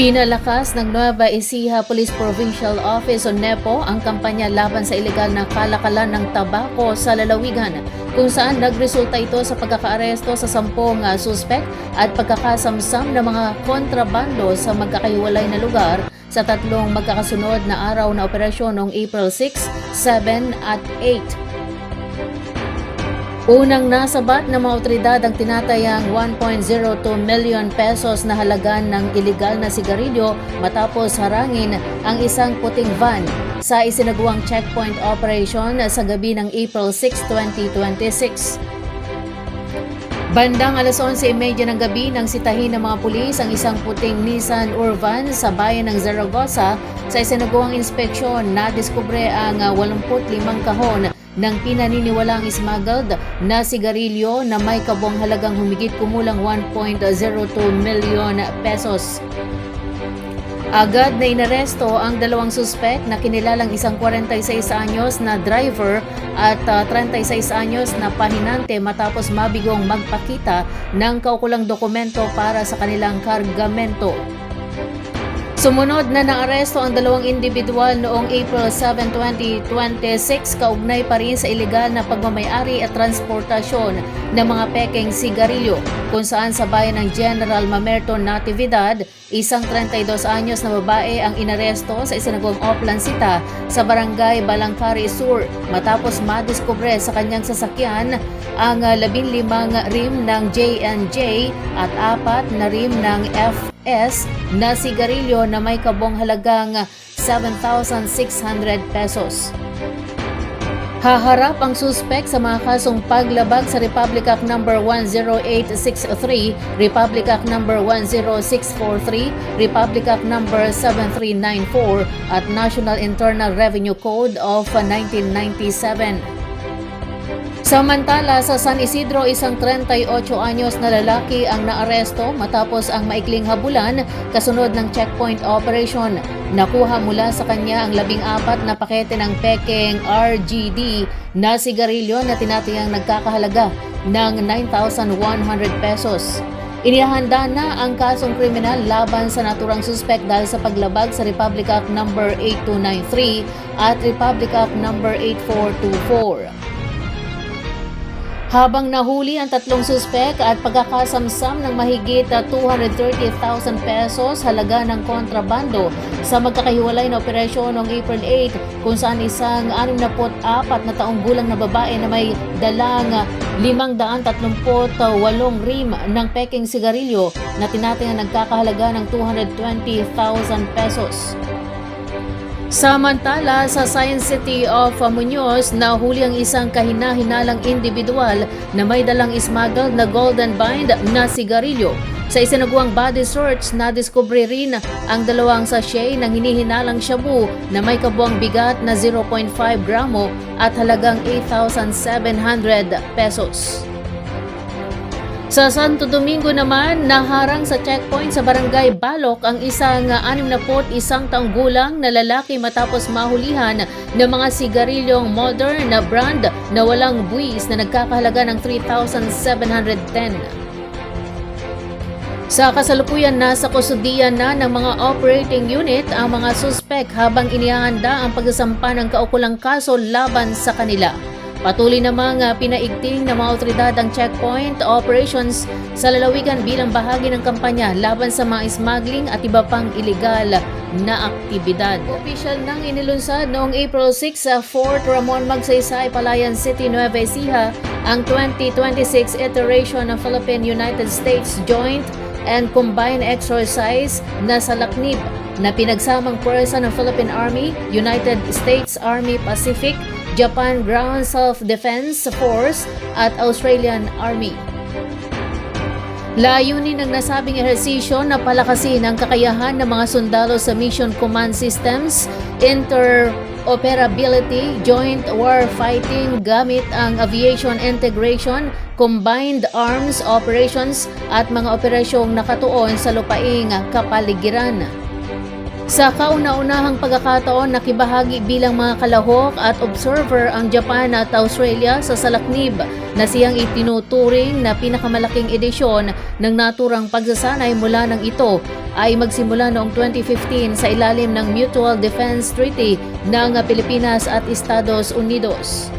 Pinalakas ng Nueva Ecija Police Provincial Office o NEPO ang kampanya laban sa ilegal na kalakalan ng tabako sa lalawigan, kung saan nagresulta ito sa pagkakaaresto sa 10 suspek at pagkakasamsam ng mga kontrabando sa magkakahiwalay na lugar sa 3 magkakasunod na araw na operasyon noong April 6, 7 at 8. Unang nasabat ng mga otoridad ang tinatayang 1.02 million pesos na halagan ng ilegal na sigarilyo matapos harangin ang isang puting van sa isinagawang checkpoint operation sa gabi ng April 6, 2026. Bandang alas 11:30 ng gabi nang sitahin ng mga pulis ang isang puting Nissan Urvan sa bayan ng Zaragoza. Sa isinagawang inspeksyon, nadiskubre ang 85 kahon ng pinaniniwalaang smuggled na sigarilyo na may kabuang halagang humigit kumulang 1.02 million pesos. Agad na inaresto ang 2 suspek na kinilalang isang 46 anyos na driver at 36 anyos na pahinante matapos mabigong magpakita ng kaukulang dokumento para sa kanilang kargamento. Sumunod na naaresto ang 2 individual noong April 7, 2026 kaugnay pa rin sa ilegal na pagmamayari at transportasyon ng mga pekeng sigarilyo, kung saan sa bayan ng General Mamerto Natividad, isang 32 anyos na babae ang inaresto sa isinagawang oplansita sa barangay Balangkari Sur matapos madiskubre sa kanyang sasakyan ang 15 rim ng J&J at 4 na rim ng FS na sigarilyo na may kabong halagang 7,600 pesos. Haharap ang suspek sa mga kasong paglabag sa Republic Act No. 10863, Republic Act No. 10643, Republic Act No. 7394 at National Internal Revenue Code of 1997. Samantala, sa San Isidro, isang 38 anyos na lalaki ang naaresto matapos ang maikling habulan kasunod ng checkpoint operation. Nakuha mula sa kanya ang 14 na pakete ng pekeng RGD na sigarilyo na tinatayang nagkakahalaga ng 9,100 pesos. Inihanda na ang kasong kriminal laban sa naturang suspek dahil sa paglabag sa Republic Act No. 8293 at Republic Act No. 8424. Habang nahuli ang 3 suspek at pagkakasamsam ng mahigit 230,000 pesos halaga ng kontrabando sa magkakahiwalay na operasyon noong April 8, kung saan isang 64 na taong gulang na babae na may dalang 538 rim ng pekeng sigarilyo na tinatayang nagkakahalaga ng 220,000 pesos. Samantala, sa Science City of Muñoz, nahuli ang isang kahina-hinalang individual na may dalang smuggled na golden bind na sigarilyo. Sa isinagawang body search, nadiskubre rin ang 2 sachet ng hinihinalang shabu na may kabuang bigat na 0.5 gramo at halagang 8,700 pesos. Sa Santo Domingo naman, naharang sa checkpoint sa Barangay Balok ang isang 61 taong gulang na lalaki matapos mahulihan ng mga sigarilyong modern na brand na walang buwis na nagkakahalaga ng 3,710. Sa kasalukuyan, nasa kustudiyan na ng mga operating unit ang mga suspek habang inihahanda ang pagsasampa ng kaukulang kaso laban sa kanila. Patuloy namang pinaigting ng mga otoridad ang checkpoint operations sa lalawigan bilang bahagi ng kampanya laban sa mga smuggling at iba pang ilegal na aktibidad. Opisyal nang inilunsad noong April 6 sa Fort Ramon Magsaysay, Palayan City, Nueva Ecija ang 2026 iteration ng Philippine-United States Joint and Combined Exercise na Salaknib na pinagsamang pwersa ng Philippine Army, United States Army Pacific, Japan Ground Self-Defense Force at Australian Army. Layunin ng nasabing ehersisyo na palakasin ang kakayahan ng mga sundalo sa Mission Command Systems, interoperability, joint warfighting gamit ang aviation integration, combined arms operations at mga operasyong nakatuon sa lupaing kapaligiran. Sa kauna-unahang pagkakataon, nakibahagi bilang mga kalahok at observer ang Japan at Australia sa Salaknib na siyang itinuturing na pinakamalaking edisyon ng naturang pagsasanay mula nang ito ay magsimula noong 2015 sa ilalim ng Mutual Defense Treaty ng Pilipinas at Estados Unidos.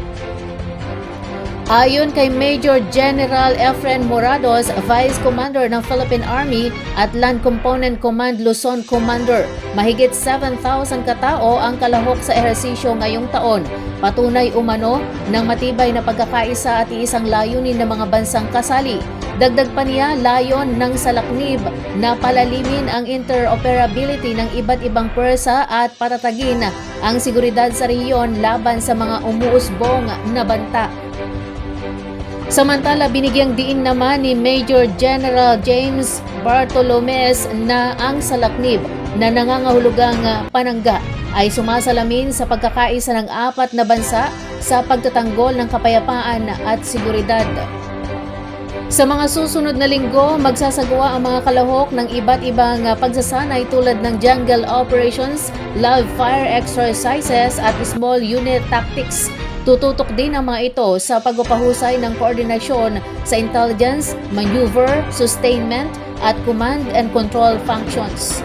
Ayon kay Major General Efren Morados, Vice Commander ng Philippine Army at Land Component Command Luzon Commander, mahigit 7,000 katao ang kalahok sa ehersisyo ngayong taon. Patunay umano ng matibay na pagkakaisa at iisang layunin ng mga bansang kasali. Dagdag pa niya, layon ng salaknib na palalimin ang interoperability ng iba't ibang pwersa at patatagin ang seguridad sa rehiyon laban sa mga umuusbong na banta. Samantala, binigyang diin naman ni Major General James Bartolomes na ang salaknib na nangangahulugang panangga ay sumasalamin sa pagkakaisa ng apat na bansa sa pagtatanggol ng kapayapaan at seguridad. Sa mga susunod na linggo, magsasagawa ang mga kalahok ng iba't ibang pagsasanay tulad ng jungle operations, live fire exercises at small unit tactics. Tututok din ang mga ito sa pagpapahusay ng koordinasyon sa intelligence, maneuver, sustainment at command and control functions.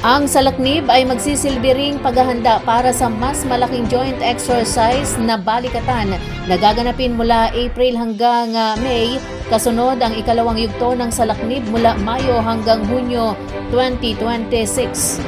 Ang salaknib ay magsisilbi ring paghahanda para sa mas malaking joint exercise na balikatan na gaganapin mula April hanggang May, kasunod ang ikalawang yugto ng salaknib mula Mayo hanggang Hunyo 2026.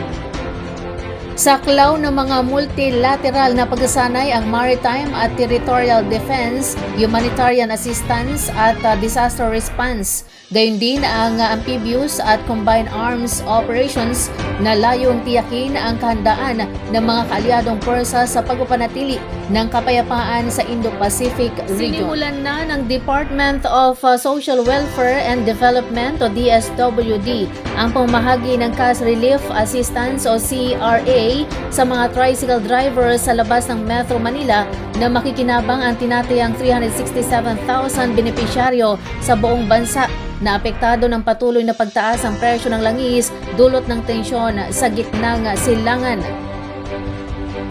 Saklaw ng mga multilateral na pagsasanay ang maritime at territorial defense, humanitarian assistance at disaster response. Gayon din ang amphibious at combined arms operations na layong tiyakin ang kahandaan ng mga kaalyadong pwersa sa pagpapanatili ng kapayapaan sa Indo-Pacific region. Sinimulan na ng Department of Social Welfare and Development o DSWD ang pamahagi ng Cash Relief Assistance o CRA sa mga tricycle drivers sa labas ng Metro Manila na makikinabang ang tinatayang 367,000 benepisyaryo sa buong bansa na apektado ng patuloy na pagtaas ng presyo ng langis dulot ng tensyon sa gitnang silangan.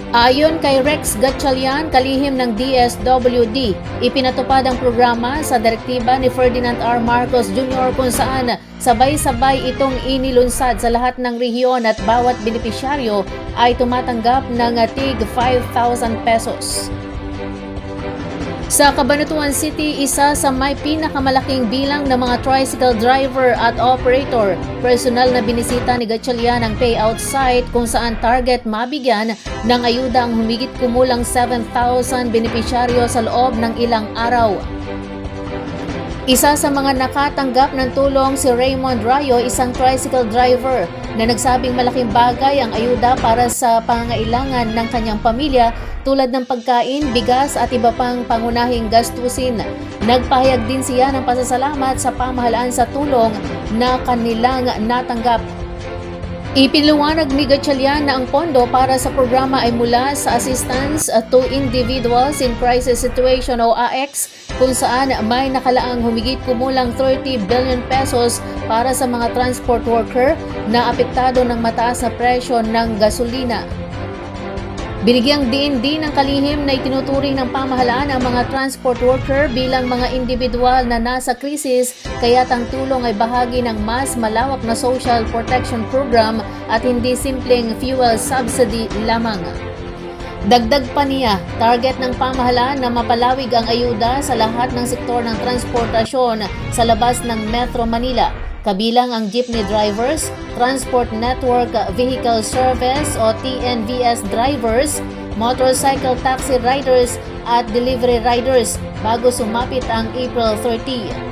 Ayon kay Rex Gatchalian, kalihim ng DSWD, ipinatupad ang programa sa direktiba ni Ferdinand R. Marcos Jr. kung saan sabay-sabay itong inilunsad sa lahat ng rehiyon at bawat benepisyaryo ay tumatanggap ng tig 5,000 pesos. Sa Cabanatuan City, isa sa may pinakamalaking bilang ng mga tricycle driver at operator. Personal na binisita ni Gatchalian ang payout site kung saan target mabigyan ng ayuda ang humigit kumulang 7,000 benepisyaryo sa loob ng ilang araw. Isa sa mga nakatanggap ng tulong si Raymond Rayo, isang tricycle driver na nagsabing malaking bagay ang ayuda para sa pangangailangan ng kanyang pamilya tulad ng pagkain, bigas at iba pang pangunahing gastusin. Nagpahayag din siya ng pasasalamat sa pamahalaan sa tulong na kanilang natanggap. Ipinaliwanag ni Gatchalian na ang pondo para sa programa ay mula sa Assistance to Individuals in Crisis Situation o AX, kung saan may nakalaang humigit kumulang 30 billion pesos para sa mga transport worker na apektado ng mataas na presyo ng gasolina. Binigyang diin din ng kalihim na itinuturing ng pamahalaan ang mga transport worker bilang mga individual na nasa krisis, kaya't ang tulong ay bahagi ng mas malawak na social protection program at hindi simpleng fuel subsidy lamang. Dagdag pa niya, target ng pamahalaan na mapalawig ang ayuda sa lahat ng sektor ng transportasyon sa labas ng Metro Manila, kabilang ang jeepney drivers, Transport Network Vehicle Service o TNVS drivers, motorcycle taxi riders at delivery riders bago sumapit ang April 30.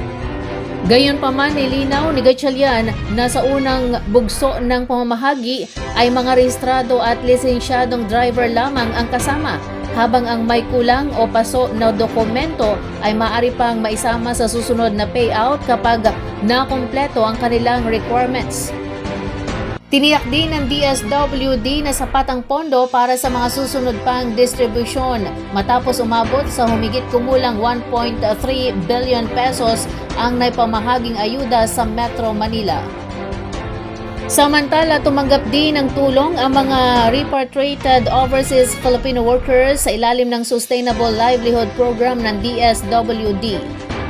Gayunpaman, nilinaw ni Gatchalian na sa unang bugso ng pamamahagi ay mga rehistrado at lisensyadong driver lamang ang kasama, habang ang may kulang o paso na dokumento ay maaari pang maisama sa susunod na payout kapag nakumpleto ang kanilang requirements. Tiniyak din ng DSWD na sapat ang pondo para sa mga susunod pang distribusyon matapos umabot sa humigit kumulang 1.3 billion pesos ang naipamahaging ayuda sa Metro Manila. Samantala, tumanggap din ng tulong ang mga repatriated overseas Filipino workers sa ilalim ng Sustainable Livelihood Program ng DSWD.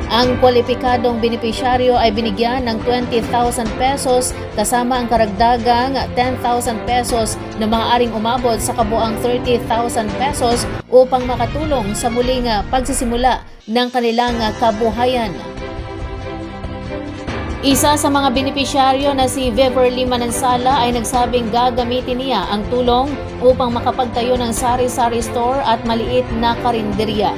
Ang kwalipikadong benepisyaryo ay binigyan ng 20,000 pesos kasama ang karagdagang 10,000 pesos na maaaring umabot sa kabuang 30,000 pesos upang makatulong sa muling pagsisimula ng kanilang kabuhayan. Isa sa mga benepisyaryo na si Beverly Manansala ay nagsabing gagamitin niya ang tulong upang makapagtayo ng sari-sari store at maliit na karinderya.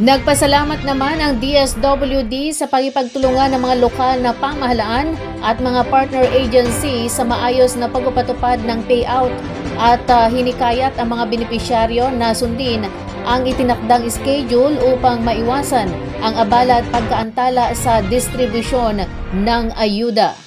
Nagpasalamat naman ang DSWD sa pakipagtulungan ng mga lokal na pamahalaan at mga partner agency sa maayos na pagpapatupad ng payout at hinikayat ang mga benepisyaryo na sundin ang itinakdang schedule upang maiwasan ang abala at pagkaantala sa distribusyon ng ayuda.